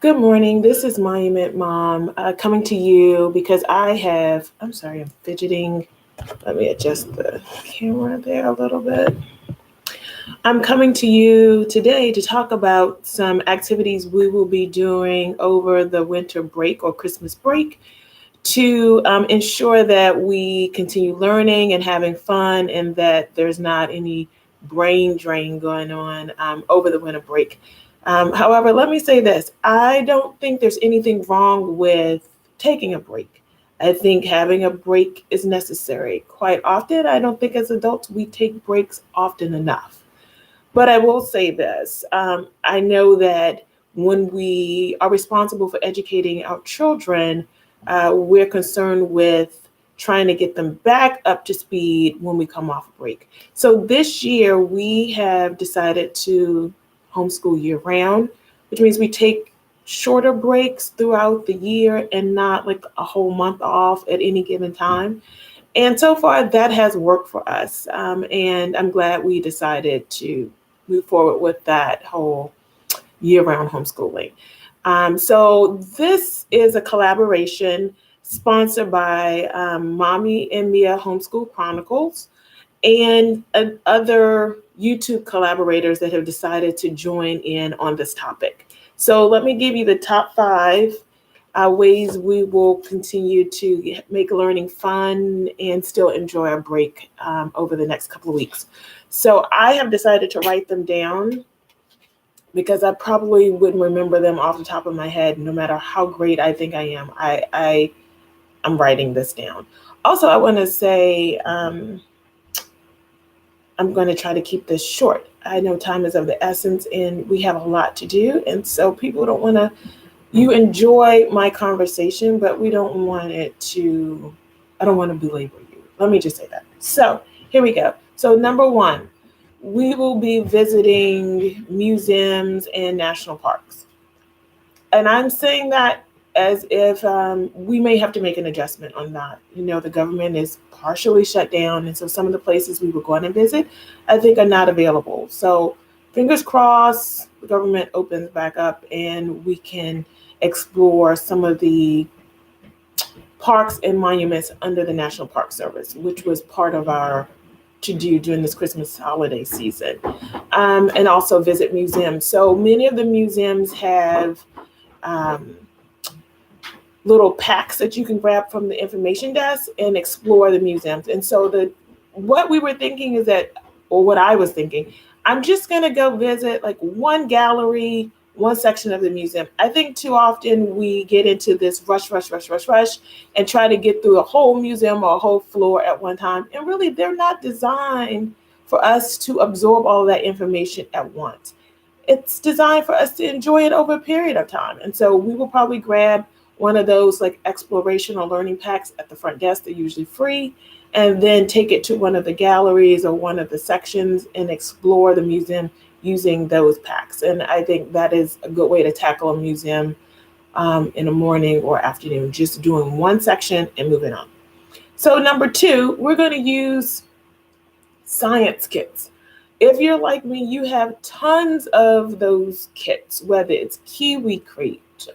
Good morning. This is Monument Mom coming to you because I'm sorry, I'm fidgeting. Let me adjust the camera there a little bit. I'm coming to you today to talk about some activities we will be doing over the winter break or Christmas break to ensure that we continue learning and having fun and that there's not any brain drain going on over the winter break. However, let me say this. I don't think there's anything wrong with taking a break. I think having a break is necessary. Quite often, I don't think as adults we take breaks often enough. But I will say this I know that when we are responsible for educating our children, we're concerned with trying to get them back up to speed when we come off a break. So this year, we have decided to homeschool year round, which means we take shorter breaks throughout the year and not like a whole month off at any given time. And so far, that has worked for us. And I'm glad we decided to move forward with that whole year round homeschooling. So, this is a collaboration sponsored by Mommy and Mia Homeschool Chronicles and other YouTube collaborators that have decided to join in on this topic. So, let me give you the top five ways we will continue to make learning fun and still enjoy our break over the next couple of weeks. So I have decided to write them down because I probably wouldn't remember them off the top of my head, no matter how great I think I am. I'm writing this down. Also, I want to say I'm going to try to keep this short. I know time is of the essence, and we have a lot to do, and so people don't want to you enjoy my conversation, but we don't want it to, I don't want to belabor you. Let me just say that. So here we go. So, number one, we will be visiting museums and national parks. And I'm saying that as if we may have to make an adjustment on that. You know, the government is partially shut down. And so some of the places we were going to visit, I think, are not available. So, fingers crossed, the government opens back up and we can explore some of the parks and monuments under the National Park Service, which was part of our to do during this Christmas holiday season, and also visit museums. So many of the museums have um, little packs that you can grab from the information desk and explore the museums. And so the what we were thinking is that, or what I was thinking, I'm just gonna go visit like one gallery, one section of the museum. I think too often we get into this rush, and try to get through a whole museum or a whole floor at one time. And really, they're not designed for us to absorb all of that information at once. It's designed for us to enjoy it over a period of time. And so we will probably grab one of those like exploration or learning packs at the front desk. They're usually free. And then take it to one of the galleries or one of the sections and explore the museum using those packs. And I think that is a good way to tackle a museum in the morning or afternoon, just doing one section and moving on. So, number two, we're going to use science kits. If you're like me, you have tons of those kits, whether it's Kiwi Crate,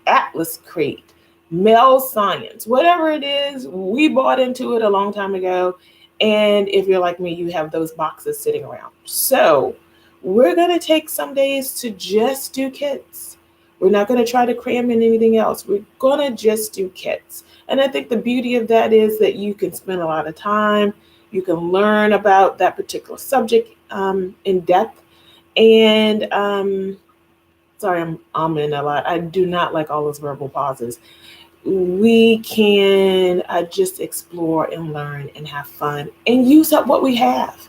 Atlas Crate, Mel Science, whatever it is, we bought into it a long time ago. And if you're like me, you have those boxes sitting around. So we're going to take some days to just do kits. We're not going to try to cram in anything else. We're going to just do kits. And I think the beauty of that is that you can spend a lot of time. You can learn about that particular subject in depth. And sorry, I'm in a lot. I do not like all those verbal pauses. We can just explore and learn and have fun and use up what we have.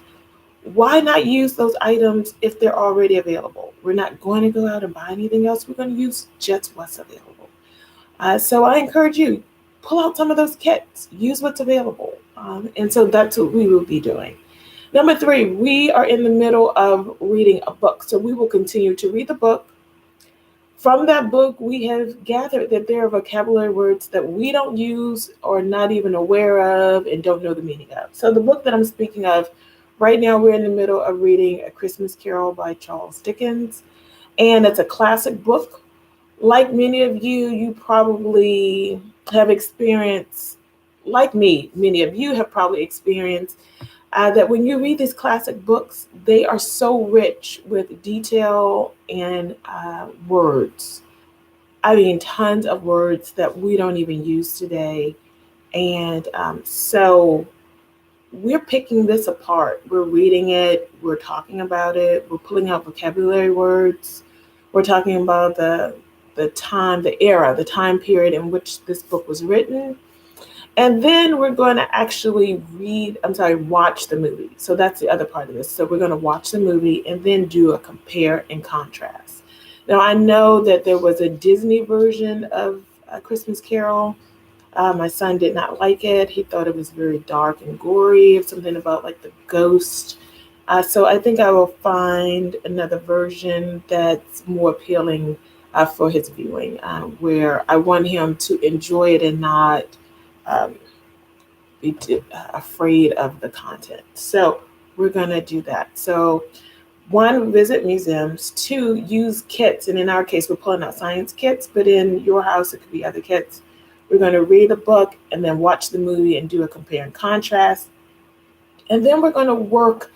Why not use those items if they're already available? We're not going to go out and buy anything else. We're going to use just what's available. So I encourage you, pull out some of those kits, use what's available. And so that's what we will be doing. Number three, we are in the middle of reading a book. So we will continue to read the book. From that book, we have gathered that there are vocabulary words that we don't use or not even aware of and don't know the meaning of. So the book that I'm speaking of, right now we're in the middle of reading A Christmas Carol by Charles Dickens. And it's a classic book. Like many of you, you probably have experienced, like me, many of you have probably experienced that when you read these classic books, they are so rich with detail and words. I mean, tons of words that we don't even use today. And so we're picking this apart. We're reading it, we're talking about it, we're pulling out vocabulary words, we're talking about the time, the era, the time period in which this book was written. And then we're going to actually watch the movie. So that's the other part of this. So we're going to watch the movie and then do a compare and contrast. Now, I know that there was a Disney version of A Christmas Carol. My son did not like it. He thought it was very dark and gory, something about like the ghost. So I think I will find another version that's more appealing for his viewing, where I want him to enjoy it and not um, be afraid of the content. So we're going to do that. So one, visit museums. Two, use kits. And in our case, we're pulling out science kits, but in your house, it could be other kits. We're going to read the book and then watch the movie and do a compare and contrast. And then we're going to work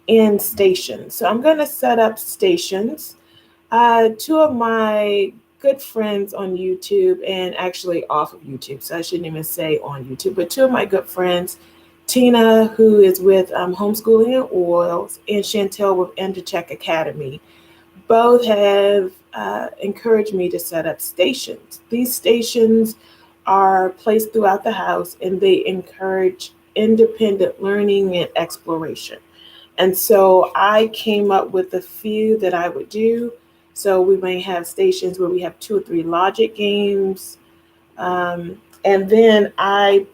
in stations. So I'm going to set up stations. Two of my good friends on YouTube, and actually off of YouTube, so I shouldn't even say on YouTube, but two of my good friends, Tina, who is with Homeschooling and Oils, and Chantel with EnderCheck Academy, both have encouraged me to set up stations. These stations are placed throughout the house, and they encourage independent learning and exploration. And so I came up with a few that I would do. So we may have stations where we have 2 or 3 logic games. And then I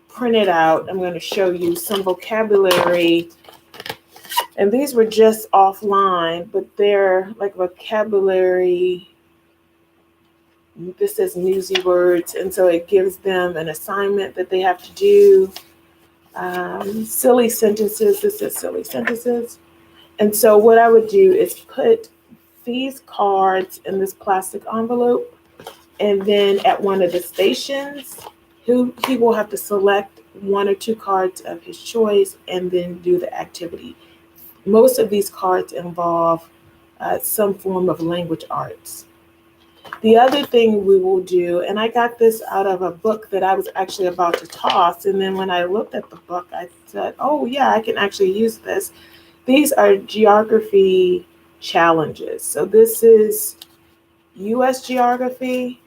printed out, I'm going to show you some vocabulary. And these were just offline, but they're like vocabulary. This is newsy words. And so it gives them an assignment that they have to do. Silly sentences. This is silly sentences. And so what I would do is put these cards in this plastic envelope, and then at one of the stations, he will have to select 1 or 2 cards of his choice and then do the activity. Most of these cards involve some form of language arts. The other thing we will do, and I got this out of a book that I was actually about to toss, and then when I looked at the book, I said, oh yeah, I can actually use this. These are geography challenges. So this is U.S. geography.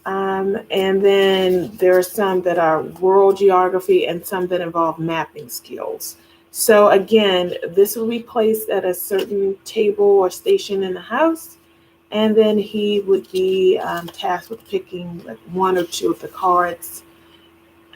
And then there are some that are world geography and some that involve mapping skills. So again, this will be placed at a certain table or station in the house. And then he would be tasked with picking like 1 or 2 of the cards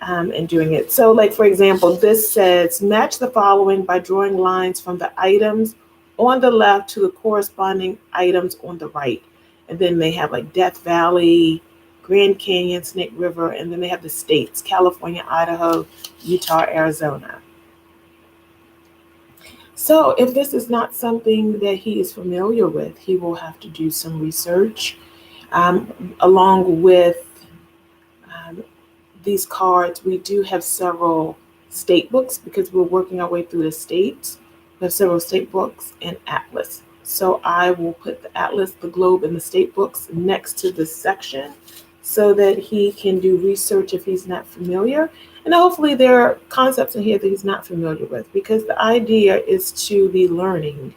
and doing it. So like, for example, this says, match the following by drawing lines from the items on the left to the corresponding items on the right. And then they have like Death Valley, Grand Canyon, Snake River, and then they have the states, California, Idaho, Utah, Arizona. So if this is not something that he is familiar with, he will have to do some research along with these cards. We do have several state books because we're working our way through the states. We have several state books and atlas. So I will put the atlas, the globe, and the state books next to this section so that he can do research if he's not familiar. And hopefully there are concepts in here that he's not familiar with, because the idea is to be learning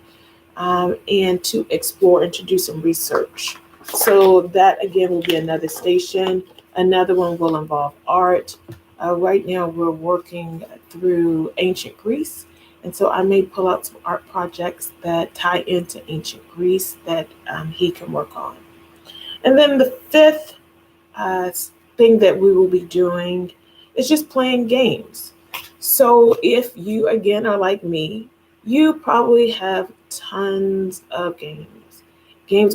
and to explore and to do some research. So that again will be another station. Another one will involve art. Right now we're working through ancient Greece. And so I may pull out some art projects that tie into ancient Greece that he can work on. And then the 5th thing that we will be doing is just playing games. So if you, again, are like me, you probably have tons of games.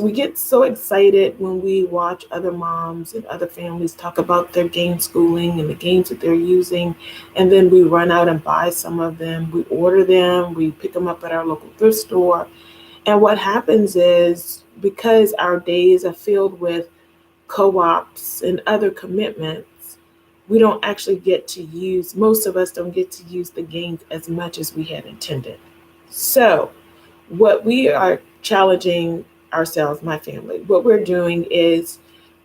We get so excited when we watch other moms and other families talk about their game schooling and the games that they're using. And then we run out and buy some of them. We order them. We pick them up at our local thrift store. And what happens is, because our days are filled with co-ops and other commitments, we don't actually get to use, most of us don't get to use the games as much as we had intended. So what we are challenging ourselves, my family, what we're doing is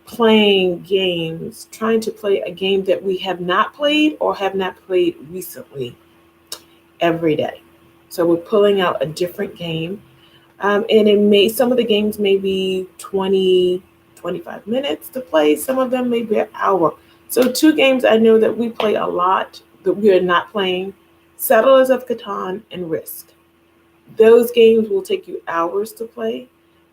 playing games, trying to play a game that we have not played or have not played recently every day. So we're pulling out a different game. And some of the games may be 20, 25 minutes to play. Some of them may be an hour. So two games I know that we play a lot that we are not playing: Settlers of Catan and Risk. Those games will take you hours to play.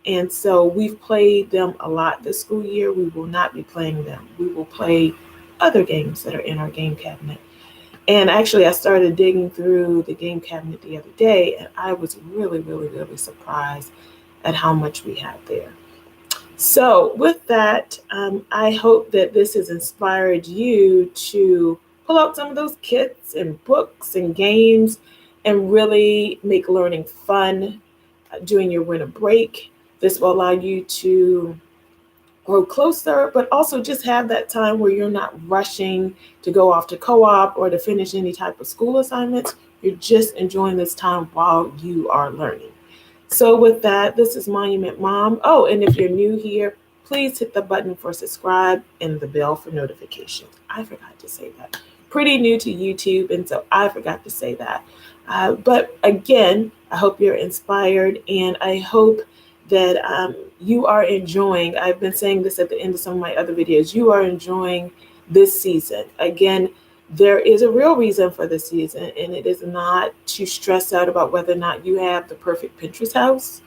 And so we've played them a lot this school year. We will not be playing them. We will play other games that are in our game cabinet. And actually, I started digging through the game cabinet the other day, and I was really, really, really surprised at how much we have there. So with that, I hope that this has inspired you to pull out some of those kits and books and games and really make learning fun during your winter break. This will allow you to grow closer, but also just have that time where you're not rushing to go off to co-op or to finish any type of school assignments. You're just enjoying this time while you are learning. So with that, this is Monument Mom. Oh, and if you're new here, please hit the button for subscribe and the bell for notifications. I forgot to say that. Pretty new to YouTube, and so I forgot to say that. But again, I hope you're inspired, and I hope that you are enjoying, I've been saying this at the end of some of my other videos, you are enjoying this season. Again, there is a real reason for the season, and it is not to stress out about whether or not you have the perfect Pinterest house,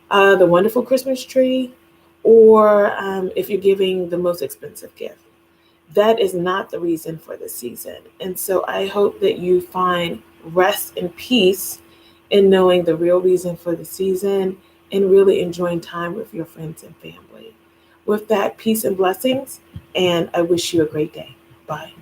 the wonderful Christmas tree, or if you're giving the most expensive gift. That is not the reason for the season. And so I hope that you find rest and peace in knowing the real reason for the season and really enjoying time with your friends and family. With that, peace and blessings, and I wish you a great day. Bye.